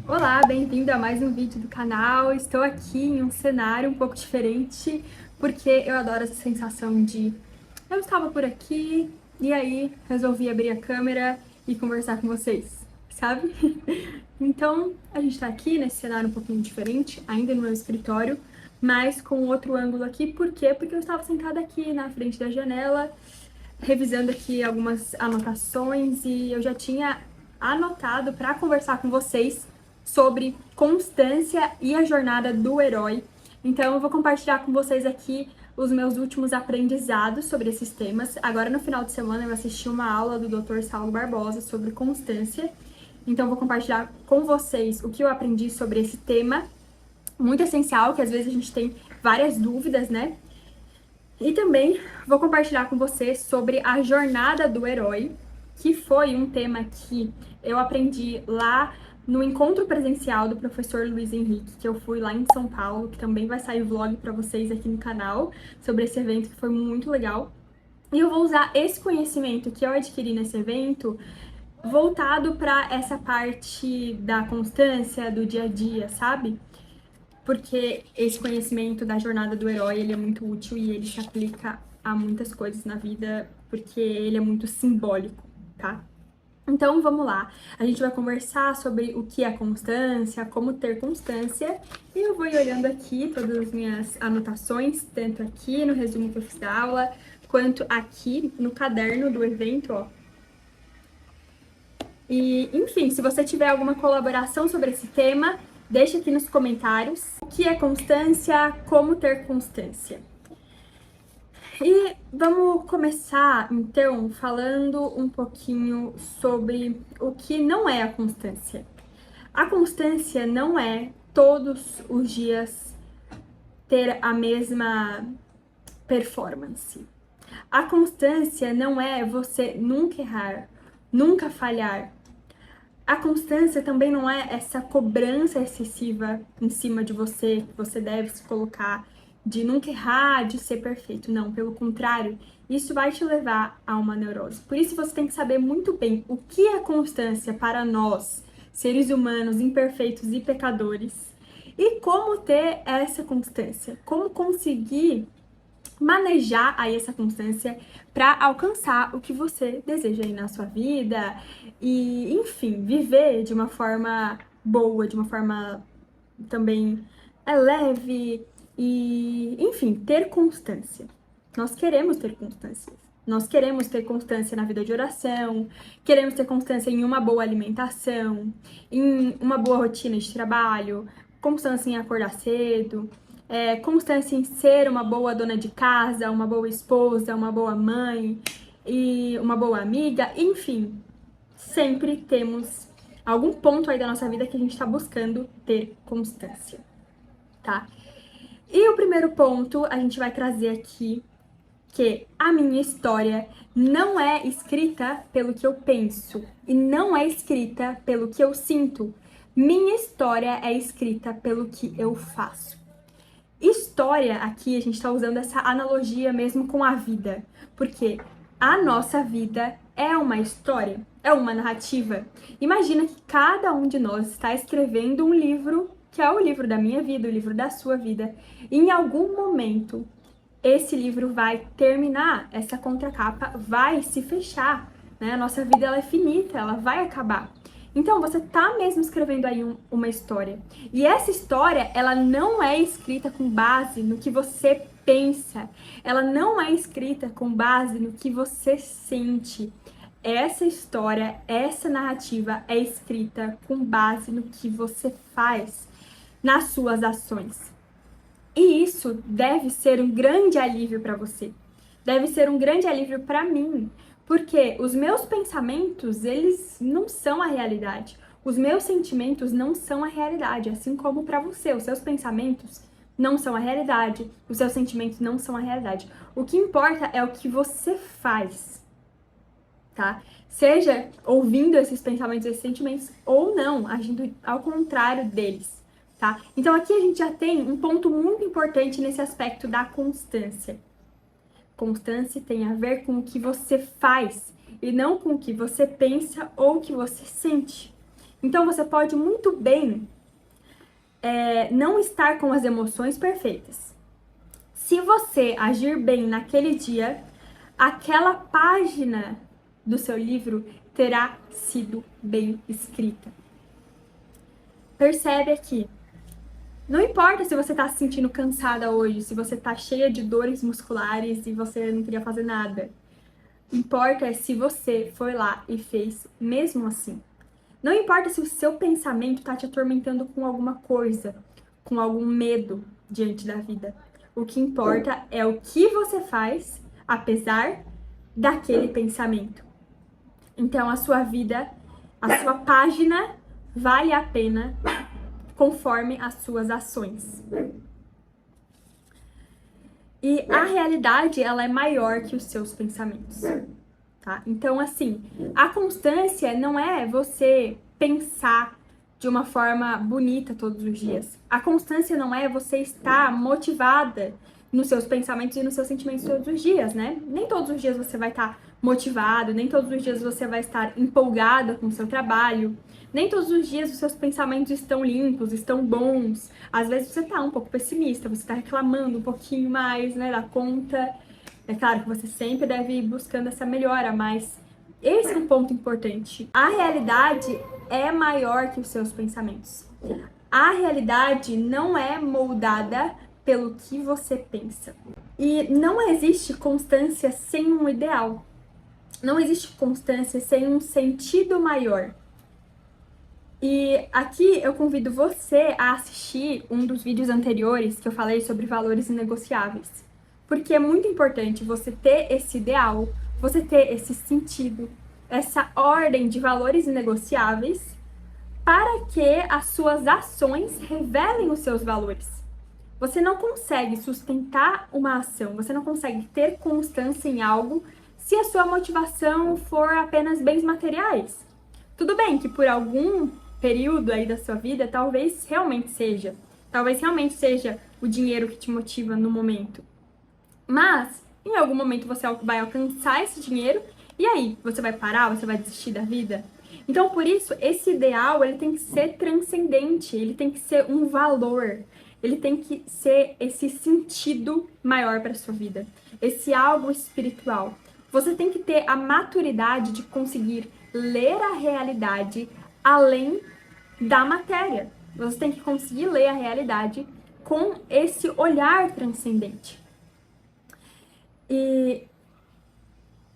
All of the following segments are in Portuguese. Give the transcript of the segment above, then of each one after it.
Olá, bem-vindo a mais um vídeo do canal. Estou aqui em um cenário um pouco diferente, porque eu adoro essa sensação de eu estava por aqui e aí resolvi abrir a câmera e conversar com vocês, sabe? Então, a gente tá aqui nesse cenário um pouquinho diferente, ainda no meu escritório, mas com outro ângulo aqui. Por quê? Porque eu estava sentada aqui na frente da janela, revisando aqui algumas anotações e eu já tinha anotado para conversar com vocês sobre constância e a jornada do herói. Então eu vou compartilhar com vocês aqui os meus últimos aprendizados sobre esses temas. Agora no final de semana eu assisti uma aula do Dr. Saulo Barbosa sobre constância. Então eu vou compartilhar com vocês o que eu aprendi sobre esse tema muito essencial, que às vezes a gente tem várias dúvidas, né? E também vou compartilhar com você sobre a jornada do herói, que foi um tema que eu aprendi lá no encontro presencial do professor Luiz Henrique, que eu fui lá em São Paulo, que também vai sair vlog para vocês aqui no canal sobre esse evento que foi muito legal. E eu vou usar esse conhecimento que eu adquiri nesse evento voltado para essa parte da constância do dia a dia, sabe? Porque esse conhecimento da jornada do herói, ele é muito útil e ele se aplica a muitas coisas na vida, porque ele é muito simbólico, tá? Então, vamos lá. A gente vai conversar sobre o que é constância, como ter constância, e eu vou ir olhando aqui todas as minhas anotações, tanto aqui no resumo que eu fiz da aula, quanto aqui no caderno do evento, ó. E, enfim, se você tiver alguma colaboração sobre esse tema, deixa aqui nos comentários. O que é constância? Como ter constância? E vamos começar, então, falando um pouquinho sobre o que não é a constância. A constância não é todos os dias ter a mesma performance. A constância não é você nunca errar, nunca falhar. A constância também não é essa cobrança excessiva em cima de você, que você deve se colocar, de nunca errar, de ser perfeito. Não, pelo contrário, isso vai te levar a uma neurose. Por isso você tem que saber muito bem o que é constância para nós, seres humanos imperfeitos e pecadores, e como ter essa constância, como conseguir manejar aí essa constância para alcançar o que você deseja aí na sua vida e, enfim, viver de uma forma boa, de uma forma também leve e, enfim, ter constância. Nós queremos ter constância. Nós queremos ter constância na vida de oração, queremos ter constância em uma boa alimentação, em uma boa rotina de trabalho, constância em acordar cedo, constância em ser uma boa dona de casa, uma boa esposa, uma boa mãe e uma boa amiga, enfim, sempre temos algum ponto aí da nossa vida que a gente está buscando ter constância, tá? E o primeiro ponto a gente vai trazer aqui que a minha história não é escrita pelo que eu penso e não é escrita pelo que eu sinto. Minha história é escrita pelo que eu faço. História, aqui a gente está usando essa analogia mesmo com a vida, porque a nossa vida é uma história, é uma narrativa. Imagina que cada um de nós está escrevendo um livro, que é o livro da minha vida, o livro da sua vida. E em algum momento, esse livro vai terminar, essa contracapa vai se fechar, né? A nossa vida ela é finita, ela vai acabar. Então, você tá mesmo escrevendo aí uma história. E essa história, ela não é escrita com base no que você pensa. Ela não é escrita com base no que você sente. Essa história, essa narrativa é escrita com base no que você faz, nas suas ações. E isso deve ser um grande alívio para você. Deve ser um grande alívio para mim, porque os meus pensamentos, eles não são a realidade. Os meus sentimentos não são a realidade, assim como para você, os seus pensamentos não são a realidade, os seus sentimentos não são a realidade. O que importa é o que você faz, tá? Seja ouvindo esses pensamentos, esses sentimentos, ou não, agindo ao contrário deles. Tá? Então aqui a gente já tem um ponto muito importante nesse aspecto da constância. Constância tem a ver com o que você faz e não com o que você pensa ou o que você sente. Então você pode muito bem não estar com as emoções perfeitas. Se você agir bem naquele dia, aquela página do seu livro terá sido bem escrita. Percebe aqui. Não importa se você tá se sentindo cansada hoje, se você tá cheia de dores musculares e você não queria fazer nada. Importa é se você foi lá e fez mesmo assim. Não importa se o seu pensamento tá te atormentando com alguma coisa, com algum medo diante da vida. O que importa é o que você faz, apesar daquele pensamento. Então, a sua vida, a sua página vale a pena conforme as suas ações. E a realidade, ela é maior que os seus pensamentos, tá? Então, assim, a constância não é você pensar de uma forma bonita todos os dias. A constância não é você estar motivada nos seus pensamentos e nos seus sentimentos todos os dias, né? Nem todos os dias você vai estar motivado, nem todos os dias você vai estar empolgada com o seu trabalho, nem todos os dias os seus pensamentos estão limpos, estão bons. Às vezes você tá um pouco pessimista, você tá reclamando um pouquinho mais, né, da conta. É claro que você sempre deve ir buscando essa melhora, mas esse é um ponto importante. A realidade é maior que os seus pensamentos. A realidade não é moldada pelo que você pensa. E não existe constância sem um ideal. Não existe constância sem um sentido maior. E aqui eu convido você a assistir um dos vídeos anteriores que eu falei sobre valores inegociáveis. Porque é muito importante você ter esse ideal, você ter esse sentido, essa ordem de valores inegociáveis para que as suas ações revelem os seus valores. Você não consegue sustentar uma ação, você não consegue ter constância em algo se a sua motivação for apenas bens materiais. Tudo bem que por algum período aí da sua vida, talvez realmente seja o dinheiro que te motiva no momento. Mas, em algum momento você vai alcançar esse dinheiro e aí, você vai parar, você vai desistir da vida? Então, por isso, esse ideal, ele tem que ser transcendente, ele tem que ser um valor, ele tem que ser esse sentido maior para sua vida, esse algo espiritual. Você tem que ter a maturidade de conseguir ler a realidade além da matéria. Você tem que conseguir ler a realidade com esse olhar transcendente. E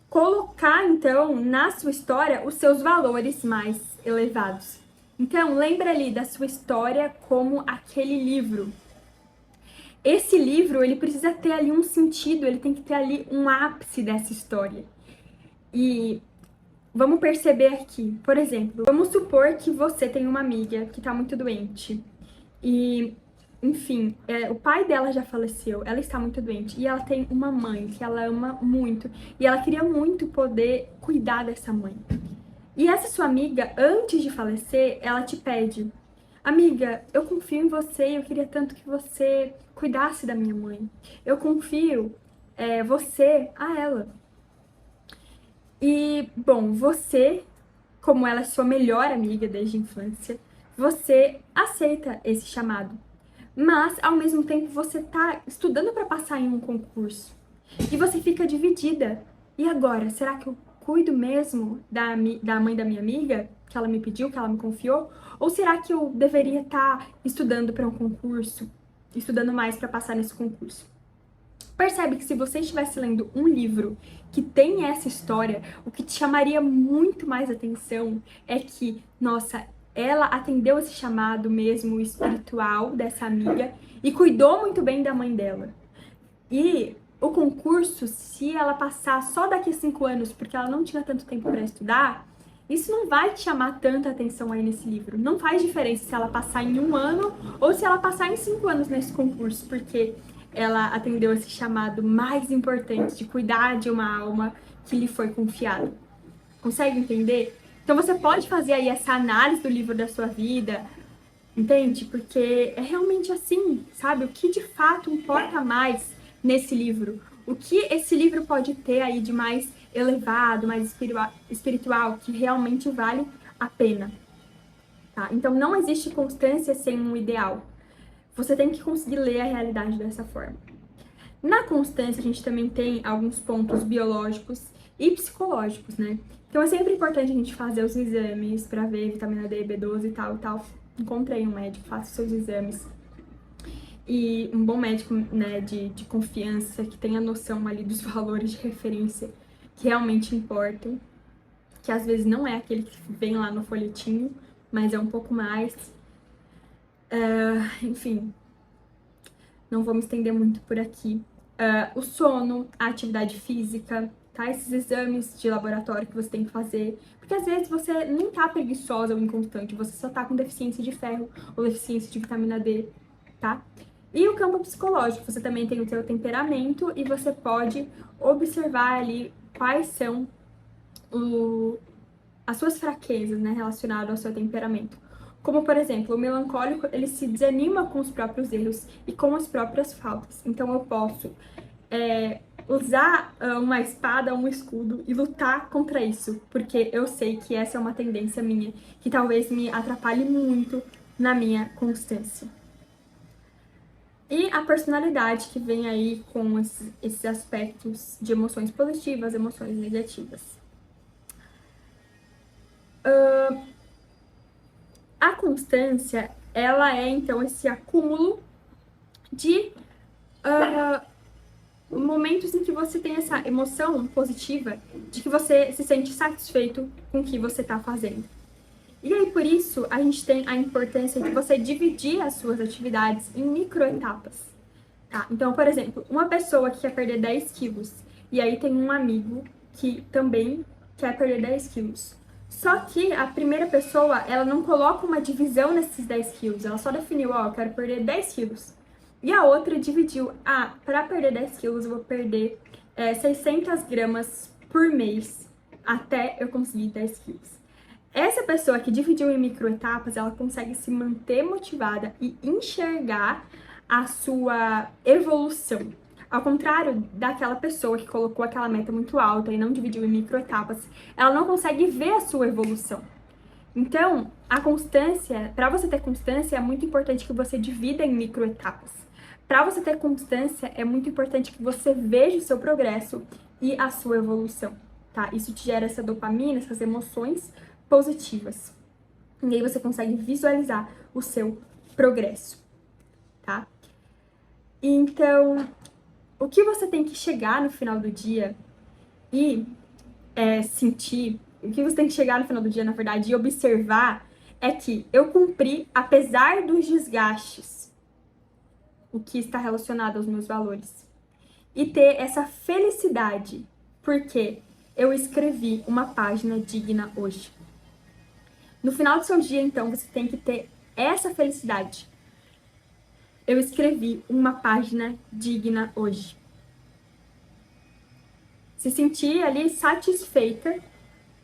colocar, então, na sua história os seus valores mais elevados. Então, lembra ali da sua história como aquele livro. Esse livro, ele precisa ter ali um sentido, ele tem que ter ali um ápice dessa história. E vamos perceber aqui, por exemplo, vamos supor que você tem uma amiga que tá muito doente e, enfim, o pai dela já faleceu, ela está muito doente e ela tem uma mãe que ela ama muito e ela queria muito poder cuidar dessa mãe. E essa sua amiga, antes de falecer, ela te pede: amiga, eu confio em você e eu queria tanto que você cuidasse da minha mãe. Eu confio você a ela. E, bom, você, como ela é sua melhor amiga desde a infância, você aceita esse chamado. Mas, ao mesmo tempo, você tá estudando para passar em um concurso. E você fica dividida. E agora, será que eu cuido mesmo da mãe da minha amiga, que ela me pediu, que ela me confiou? Ou será que eu deveria estar estudando para um concurso, estudando mais para passar nesse concurso? Percebe que se você estivesse lendo um livro que tem essa história, o que te chamaria muito mais atenção é que, nossa, ela atendeu esse chamado mesmo espiritual dessa amiga e cuidou muito bem da mãe dela. E o concurso, se ela passar só daqui a 5 anos, porque ela não tinha tanto tempo para estudar, isso não vai te chamar tanta atenção aí nesse livro. Não faz diferença se ela passar em 1 ano ou se ela passar em 5 anos nesse concurso, porque ela atendeu esse chamado mais importante de cuidar de uma alma que lhe foi confiada. Consegue entender? Então você pode fazer aí essa análise do livro da sua vida, entende? Porque é realmente assim, sabe? O que de fato importa mais nesse livro? O que esse livro pode ter aí de mais elevado, mais espiritual, que realmente vale a pena? tá? Então, não existe constância sem um ideal. Você tem que conseguir ler a realidade dessa forma. Na constância, a gente também tem alguns pontos biológicos e psicológicos, né? Então, é sempre importante a gente fazer os exames para ver vitamina D, B12 e tal e tal. Encontrei um médico, faça os seus exames. E um bom médico, né, de confiança, que tenha noção ali dos valores de referência que realmente importam, que às vezes não é aquele que vem lá no folhetinho, mas é um pouco mais. Enfim, não vou me estender muito por aqui. O sono, a atividade física, tá? Esses exames de laboratório que você tem que fazer. Porque às vezes você não tá preguiçosa ou inconstante, você só tá com deficiência de ferro ou deficiência de vitamina D, tá? E o campo psicológico, você também tem o seu temperamento e você pode observar ali quais são as suas fraquezas, né, relacionadas ao seu temperamento. Como, por exemplo, o melancólico, ele se desanima com os próprios erros e com as próprias faltas. Então, eu posso usar uma espada, um escudo e lutar contra isso, porque eu sei que essa é uma tendência minha, que talvez me atrapalhe muito na minha constância. E a personalidade que vem aí com esses aspectos de emoções positivas, emoções negativas. A constância, ela é, então, esse acúmulo de momentos em que você tem essa emoção positiva de que você se sente satisfeito com o que você está fazendo. E aí, por isso, a gente tem a importância de você dividir as suas atividades em microetapas. Tá? Então, por exemplo, uma pessoa que quer perder 10 quilos e aí tem um amigo que também quer perder 10 quilos. Só que a primeira pessoa, ela não coloca uma divisão nesses 10 quilos, ela só definiu, ó, eu quero perder 10 quilos. E a outra dividiu, para perder 10 quilos eu vou perder 600 gramas por mês até eu conseguir 10 quilos. Essa pessoa que dividiu em microetapas, ela consegue se manter motivada e enxergar a sua evolução. Ao contrário daquela pessoa que colocou aquela meta muito alta e não dividiu em microetapas, ela não consegue ver a sua evolução. Então, a constância, para você ter constância, é muito importante que você divida em microetapas. Para você ter constância, é muito importante que você veja o seu progresso e a sua evolução, tá? Isso te gera essa dopamina, essas emoções positivas. E aí você consegue visualizar o seu progresso, tá? Então, o que você tem que chegar no final do dia e sentir, o que você tem que chegar no final do dia, na verdade, e observar é que eu cumpri, apesar dos desgastes, o que está relacionado aos meus valores. E ter essa felicidade, porque eu escrevi uma página digna hoje. No final do seu dia, então, você tem que ter essa felicidade. Eu escrevi uma página digna hoje. Se sentir ali satisfeita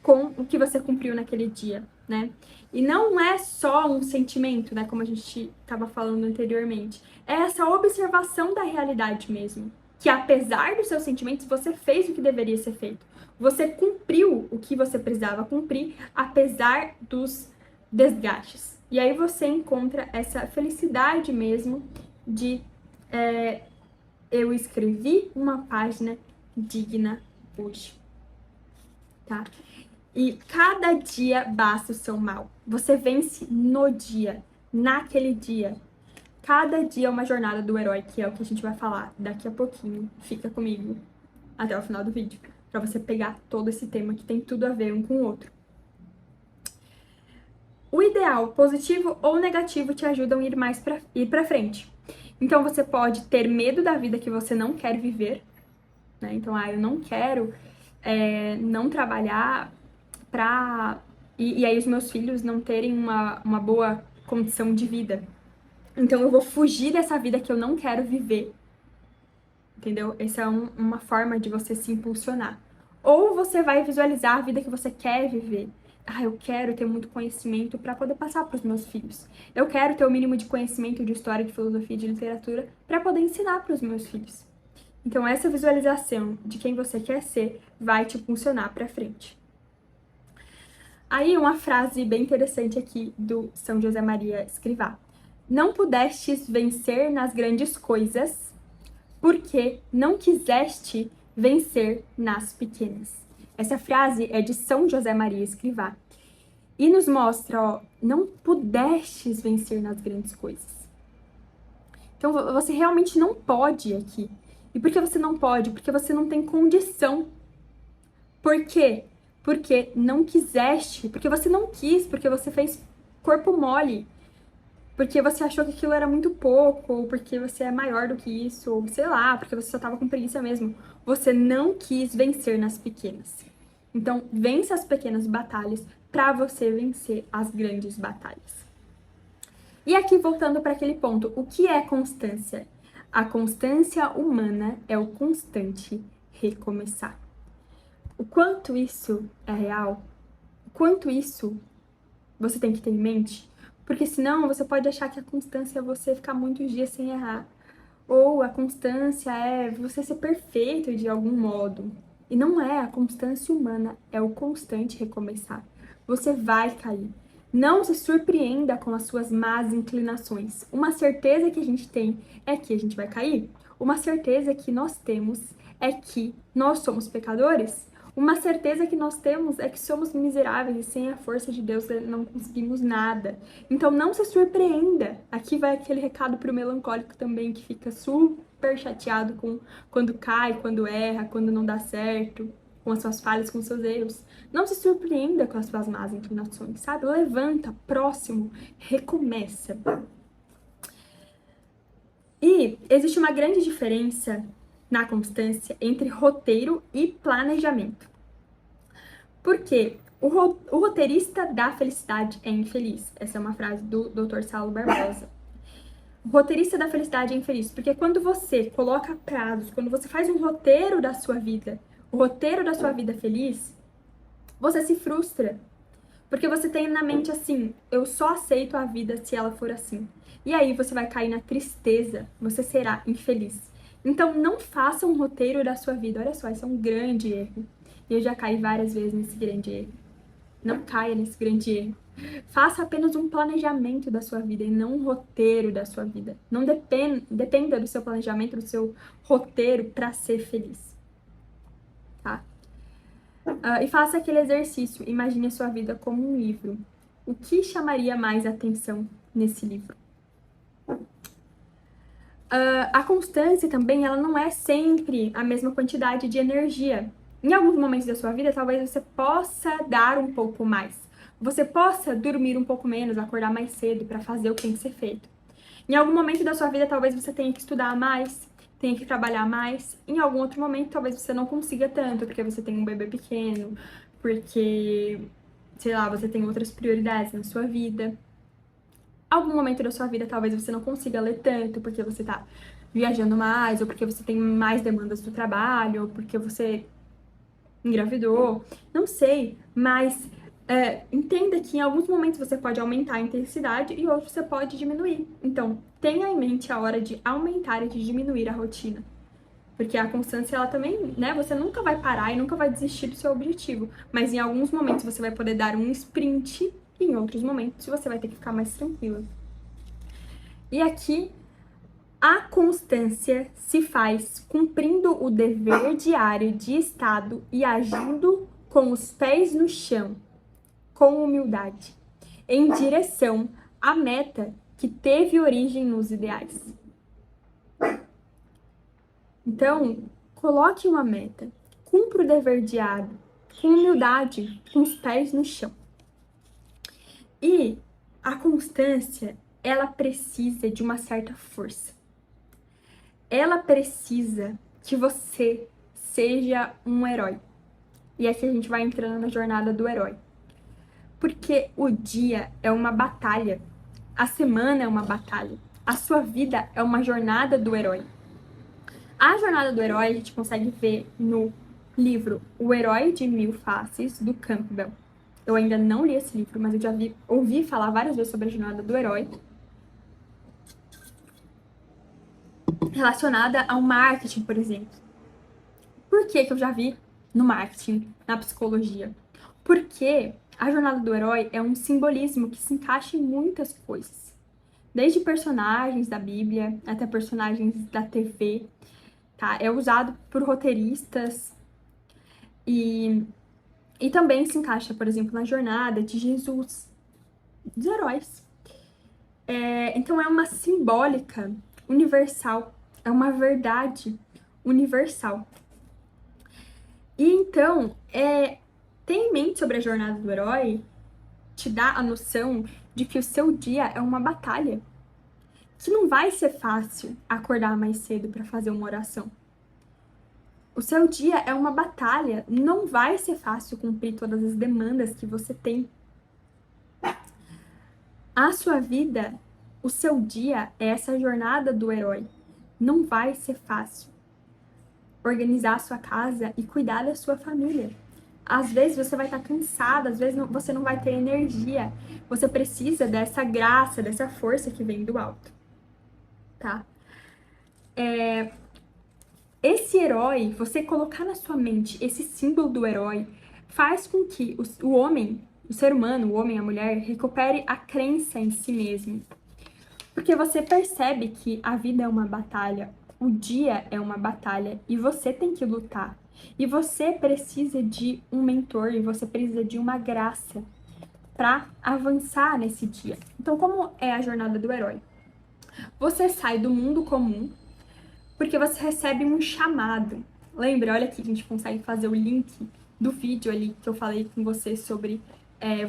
com o que você cumpriu naquele dia, né? E não é só um sentimento, né, como a gente estava falando anteriormente. É essa observação da realidade mesmo. Que apesar dos seus sentimentos, você fez o que deveria ser feito. Você cumpriu o que você precisava cumprir, apesar dos desgastes. E aí você encontra essa felicidade mesmo de eu escrevi uma página digna hoje, tá? E cada dia basta o seu mal. Você vence no dia, naquele dia. Cada dia é uma jornada do herói, que é o que a gente vai falar daqui a pouquinho. Fica comigo até o final do vídeo, pra você pegar todo esse tema que tem tudo a ver um com o outro. O ideal, positivo ou negativo, te ajudam a ir pra frente. Então você pode ter medo da vida que você não quer viver, né? Então, eu não quero não trabalhar pra... E aí os meus filhos não terem uma boa condição de vida. Então eu vou fugir dessa vida que eu não quero viver. Entendeu? Essa é uma forma de você se impulsionar. Ou você vai visualizar a vida que você quer viver. Eu quero ter muito conhecimento para poder passar para os meus filhos. Eu quero ter o mínimo de conhecimento de história, de filosofia, de literatura para poder ensinar para os meus filhos. Então, essa visualização de quem você quer ser vai te impulsionar para frente. Aí uma frase bem interessante aqui do São José Maria Escrivá. Não pudestes vencer nas grandes coisas, porque não quiseste vencer nas pequenas. Essa frase é de São José Maria Escrivá e nos mostra, ó, não pudestes vencer nas grandes coisas. Então você realmente não pode aqui. E por que você não pode? Porque você não tem condição. Por quê? Porque não quiseste, porque você não quis, porque você fez corpo mole, porque você achou que aquilo era muito pouco, ou porque você é maior do que isso, ou sei lá, porque você só tava com preguiça mesmo. Você não quis vencer nas pequenas. Então, vença as pequenas batalhas para você vencer as grandes batalhas. E aqui, voltando para aquele ponto, o que é constância? A constância humana é o constante recomeçar. O quanto isso é real, o quanto isso você tem que ter em mente, porque senão você pode achar que a constância é você ficar muitos dias sem errar, ou a constância é você ser perfeito de algum modo. E não é, a constância humana é o constante recomeçar. Você vai cair. Não se surpreenda com as suas más inclinações. Uma certeza que a gente tem é que a gente vai cair. Uma certeza que nós temos é que nós somos pecadores. Uma certeza que nós temos é que somos miseráveis e sem a força de Deus não conseguimos nada. Então não se surpreenda. Aqui vai aquele recado pro melancólico também, que fica super chateado com quando cai, quando erra, quando não dá certo, com as suas falhas, com os seus erros. Não se surpreenda com as suas más inclinações, sabe? Levanta, próximo, recomeça. E existe uma grande diferença na constância entre roteiro e planejamento. Porque o roteirista da felicidade é infeliz. Essa é uma frase do Dr. Saulo Barbosa. O roteirista da felicidade é infeliz, porque quando você coloca prazos, quando você faz um roteiro da sua vida, o roteiro da sua vida feliz, você se frustra. Porque você tem na mente assim, eu só aceito a vida se ela for assim. E aí você vai cair na tristeza, você será infeliz. Então não faça um roteiro da sua vida. Olha só, isso é um grande erro. E eu já caí várias vezes nesse grande erro. Não caia nesse grande erro. Faça apenas um planejamento da sua vida e não um roteiro da sua vida. Não dependa do seu planejamento, do seu roteiro para ser feliz. Tá? E faça aquele exercício. Imagine a sua vida como um livro. O que chamaria mais atenção nesse livro? A constância também, ela não é sempre a mesma quantidade de energia. Em alguns momentos da sua vida, talvez você possa dar um pouco mais. Você possa dormir um pouco menos, acordar mais cedo para fazer o que tem que ser feito. Em algum momento da sua vida, talvez você tenha que estudar mais, tenha que trabalhar mais. Em algum outro momento, talvez você não consiga tanto, porque você tem um bebê pequeno, porque, sei lá, você tem outras prioridades na sua vida. Algum momento da sua vida, talvez você não consiga ler tanto, porque você tá viajando mais, ou porque você tem mais demandas do trabalho, ou porque você engravidou, não sei, mas entenda que em alguns momentos você pode aumentar a intensidade e outros você pode diminuir. Então, tenha em mente a hora de aumentar e de diminuir a rotina. Porque a constância, ela também, né, você nunca vai parar e nunca vai desistir do seu objetivo. Mas em alguns momentos você vai poder dar um sprint e em outros momentos você vai ter que ficar mais tranquila. E aqui, a constância se faz cumprindo o dever diário de Estado e agindo com os pés no chão, com humildade, em direção à meta que teve origem nos ideais. Então, coloque uma meta, cumpra o dever diário, com humildade, com os pés no chão. E a constância, ela precisa de uma certa força. Ela precisa que você seja um herói. E aqui a gente vai entrando na jornada do herói. Porque o dia é uma batalha, a semana é uma batalha, a sua vida é uma jornada do herói. A jornada do herói a gente consegue ver no livro O Herói de Mil Faces, do Campbell. Eu ainda não li esse livro, mas eu já ouvi falar várias vezes sobre a jornada do herói, relacionada ao marketing, por exemplo. Por que eu já vi no marketing, na psicologia? Porque A jornada do herói é um simbolismo que se encaixa em muitas coisas. Desde personagens da Bíblia até personagens da TV, tá? É usado por roteiristas e também se encaixa, por exemplo, na jornada de Jesus, dos heróis. Então é uma simbólica universal, é uma verdade universal. E então, ter em mente sobre a jornada do herói te dá a noção de que o seu dia é uma batalha, que não vai ser fácil acordar mais cedo para fazer uma oração. O seu dia é uma batalha, não vai ser fácil cumprir todas as demandas que você tem. A sua vida, o seu dia é essa jornada do herói. Não vai ser fácil organizar a sua casa e cuidar da sua família. Às vezes você vai estar cansada, às vezes você não vai ter energia. Você precisa dessa graça, dessa força que vem do alto, tá? Esse herói, você colocar na sua mente esse símbolo do herói, faz com que o homem, o ser humano, o homem, a mulher, recupere a crença em si mesmo. Porque você percebe que a vida é uma batalha, o dia é uma batalha e você tem que lutar. E você precisa de um mentor e você precisa de uma graça para avançar nesse dia. Então, como é a jornada do herói? Você sai do mundo comum porque você recebe um chamado. Lembra? Olha aqui, a gente consegue fazer o link do vídeo ali que eu falei com você sobre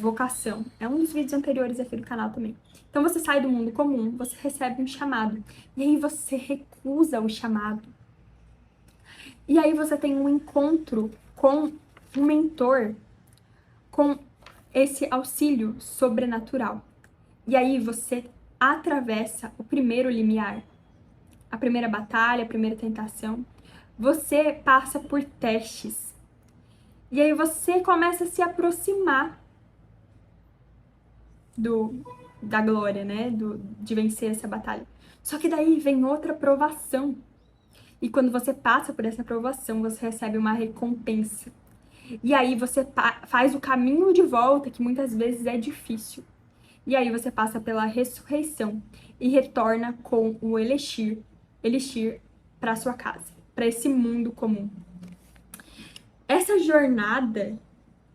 vocação. É um dos vídeos anteriores aqui do canal também. Então você sai do mundo comum, você recebe um chamado. E aí você recusa o chamado. E aí você tem um encontro com um mentor, com esse auxílio sobrenatural. E aí você atravessa o primeiro limiar, a primeira batalha, a primeira tentação. Você passa por testes. E aí você começa a se aproximar da glória, né? De vencer essa batalha. Só que daí vem outra provação. E quando você passa por essa provação, você recebe uma recompensa. E aí você faz o caminho de volta, que muitas vezes é difícil. E aí você passa pela ressurreição e retorna com o elixir para sua casa, para esse mundo comum. Essa jornada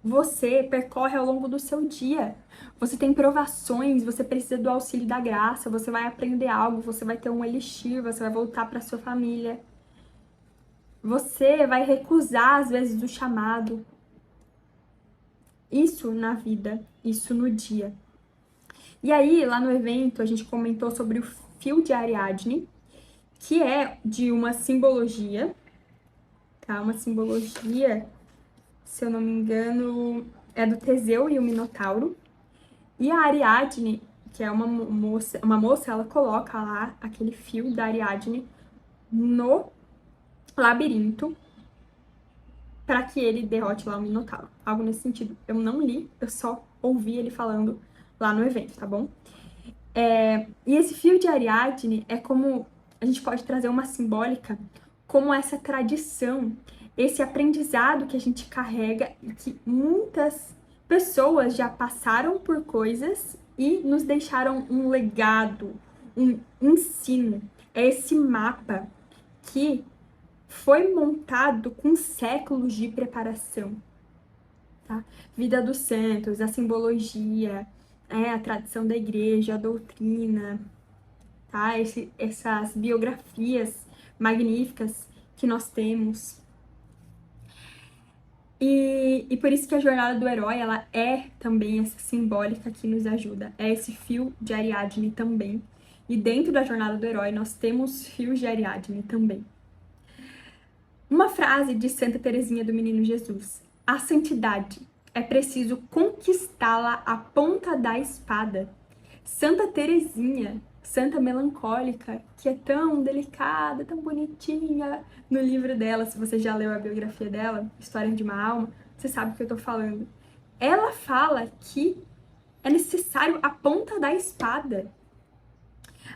você percorre ao longo do seu dia. Você tem provações, você precisa do auxílio da graça, você vai aprender algo, você vai ter um elixir, você vai voltar para sua família. Você vai recusar às vezes o chamado. Isso na vida, isso no dia. E aí, lá no evento, a gente comentou sobre o fio de Ariadne, que é de uma simbologia, tá? Uma simbologia, se eu não me engano, é do Teseu e o Minotauro. E a Ariadne, que é uma moça, ela coloca lá aquele fio da Ariadne no labirinto para que ele derrote lá o Minotauro. Algo nesse sentido. Eu não li, eu só ouvi ele falando lá no evento, tá bom? E esse fio de Ariadne é como, a gente pode trazer uma simbólica, como essa tradição, esse aprendizado que a gente carrega e que muitas pessoas já passaram por coisas e nos deixaram um legado, um ensino. É esse mapa que foi montado com séculos de preparação, tá? Vida dos santos, a simbologia, a tradição da igreja, a doutrina, tá? Essas biografias magníficas que nós temos. E por isso que a jornada do herói, ela é também essa simbólica que nos ajuda. É esse fio de Ariadne também. E dentro da jornada do herói, nós temos fios de Ariadne também. Uma frase de Santa Teresinha do Menino Jesus: a santidade é preciso conquistá-la à ponta da espada. Santa Teresinha, santa melancólica, que é tão delicada, tão bonitinha no livro dela, se você já leu a biografia dela, História de uma Alma, você sabe o que eu tô falando. Ela fala que é necessário a ponta da espada.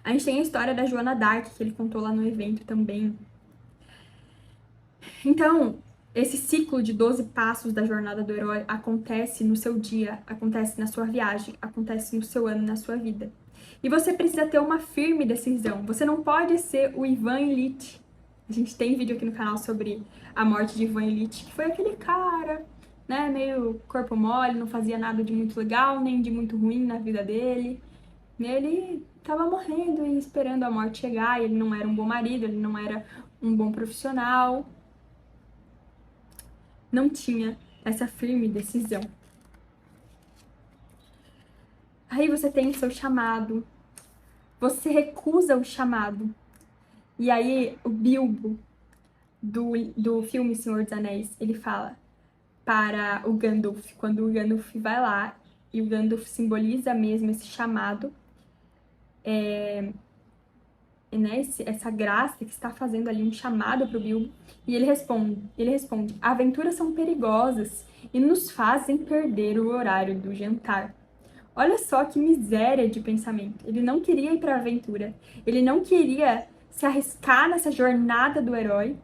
A gente tem a história da Joana d'Arc, que ele contou lá no evento também. Então, Esse ciclo de 12 passos da jornada do herói acontece no seu dia, acontece na sua viagem, acontece no seu ano, na sua vida. E você precisa ter uma firme decisão. Você não pode ser o Ivan Ilitch. A gente tem vídeo aqui no canal sobre a morte de Ivan Ilitch, que foi aquele cara, né, meio corpo mole, não fazia nada de muito legal, nem de muito ruim na vida dele. Ele tava morrendo e esperando a morte chegar, e ele não era um bom marido, ele não era um bom profissional. Não tinha essa firme decisão. Aí você tem o seu chamado, você recusa o chamado. E aí o Bilbo do filme Senhor dos Anéis, ele fala para o Gandalf, quando o Gandalf vai lá, e o Gandalf simboliza mesmo esse chamado, né, essa graça que está fazendo ali um chamado para o Bilbo, e ele responde, aventuras são perigosas e nos fazem perder o horário do jantar. Olha só que miséria de pensamento. Ele não queria ir para a aventura, ele não queria se arriscar nessa jornada do herói,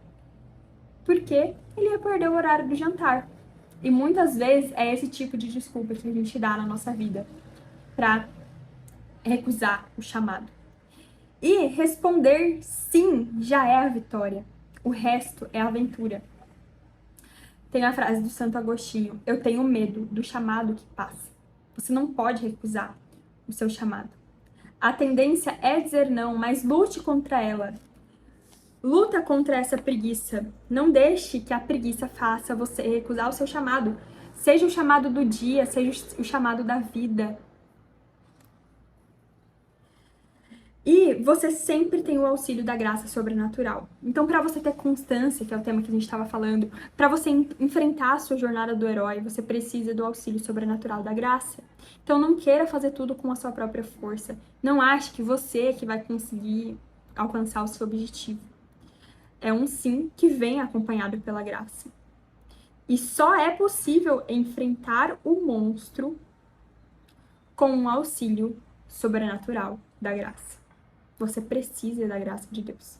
porque ele ia perder o horário do jantar. E muitas vezes é esse tipo de desculpa que a gente dá na nossa vida para recusar o chamado. E responder sim já é a vitória. O resto é aventura. Tem a frase do Santo Agostinho: eu tenho medo do chamado que passa. Você não pode recusar o seu chamado. A tendência é dizer não, mas lute contra ela. Luta contra essa preguiça. Não deixe que a preguiça faça você recusar o seu chamado. Seja o chamado do dia, seja o chamado da vida. E você sempre tem o auxílio da graça sobrenatural. Então, para você ter constância, que é o tema que a gente estava falando, para você enfrentar a sua jornada do herói, você precisa do auxílio sobrenatural da graça. Então, não queira fazer tudo com a sua própria força. Não ache que você que vai conseguir alcançar o seu objetivo. É um sim que vem acompanhado pela graça. E só é possível enfrentar o monstro com um auxílio sobrenatural da graça. Você precisa da graça de Deus.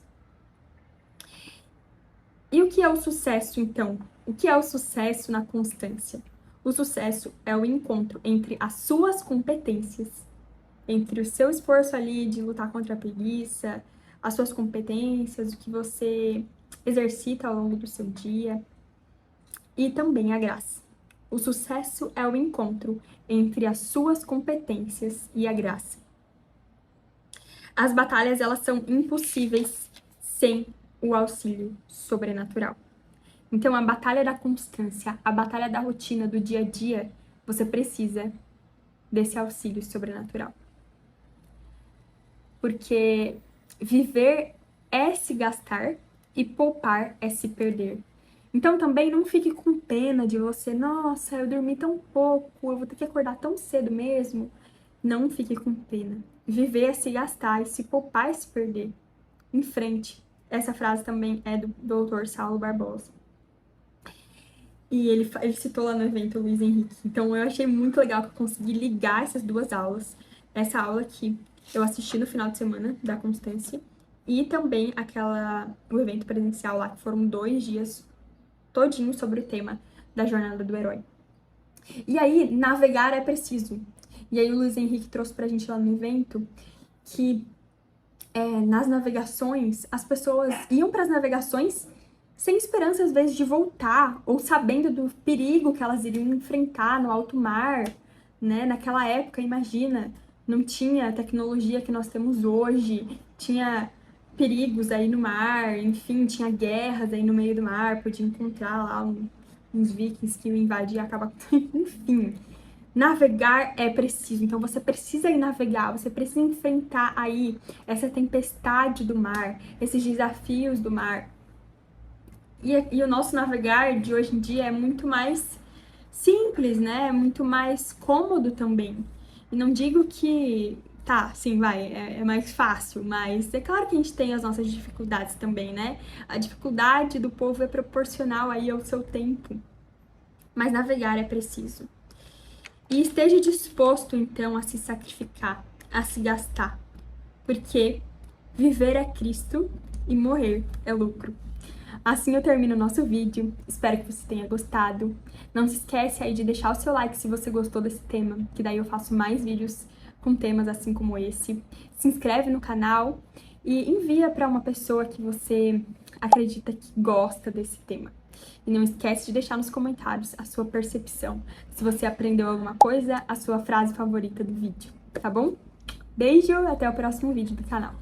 E o que é o sucesso, então? O que é o sucesso na constância? O sucesso é o encontro entre as suas competências, entre o seu esforço ali de lutar contra a preguiça, as suas competências, o que você exercita ao longo do seu dia, e também a graça. O sucesso é o encontro entre as suas competências e a graça. As batalhas, elas são impossíveis sem o auxílio sobrenatural. Então, a batalha da constância, a batalha da rotina, do dia a dia, você precisa desse auxílio sobrenatural. Porque viver é se gastar e poupar é se perder. Então, também não fique com pena de você, nossa, eu dormi tão pouco, eu vou ter que acordar tão cedo mesmo. Não fique com pena. Viver é se gastar, e se poupar é se perder. Em frente. Essa frase também é do Dr. Saulo Barbosa. E ele citou lá no evento o Luiz Henrique. Então eu achei muito legal que eu consegui ligar essas duas aulas. Essa aula que eu assisti no final de semana, da Constância, e também o evento presencial lá, que foram 2 dias todinho sobre o tema da jornada do herói. E aí, navegar é preciso. E aí o Luiz Henrique trouxe pra gente lá no evento que nas navegações, as pessoas iam para as navegações sem esperança, às vezes, de voltar, ou sabendo do perigo que elas iriam enfrentar no alto mar, né? Naquela época, imagina, não tinha a tecnologia que nós temos hoje, tinha perigos aí no mar, enfim, tinha guerras aí no meio do mar, podia encontrar lá uns vikings que iam invadir e acabar com... Enfim, navegar é preciso. Então você precisa ir navegar, você precisa enfrentar aí essa tempestade do mar, esses desafios do mar. E o nosso navegar de hoje em dia é muito mais simples, né? É muito mais cômodo também. E não digo que, tá, sim, é mais fácil, mas é claro que a gente tem as nossas dificuldades também, né? A dificuldade do povo é proporcional aí ao seu tempo. Mas navegar é preciso. E esteja disposto, então, a se sacrificar, a se gastar. Porque viver é Cristo e morrer é lucro. Assim eu termino o nosso vídeo. Espero que você tenha gostado. Não se esquece aí de deixar o seu like se você gostou desse tema, que daí eu faço mais vídeos com temas assim como esse. Se inscreve no canal e envia para uma pessoa que você acredita que gosta desse tema. E não esquece de deixar nos comentários a sua percepção. Se você aprendeu alguma coisa, a sua frase favorita do vídeo, tá bom? Beijo, até o próximo vídeo do canal.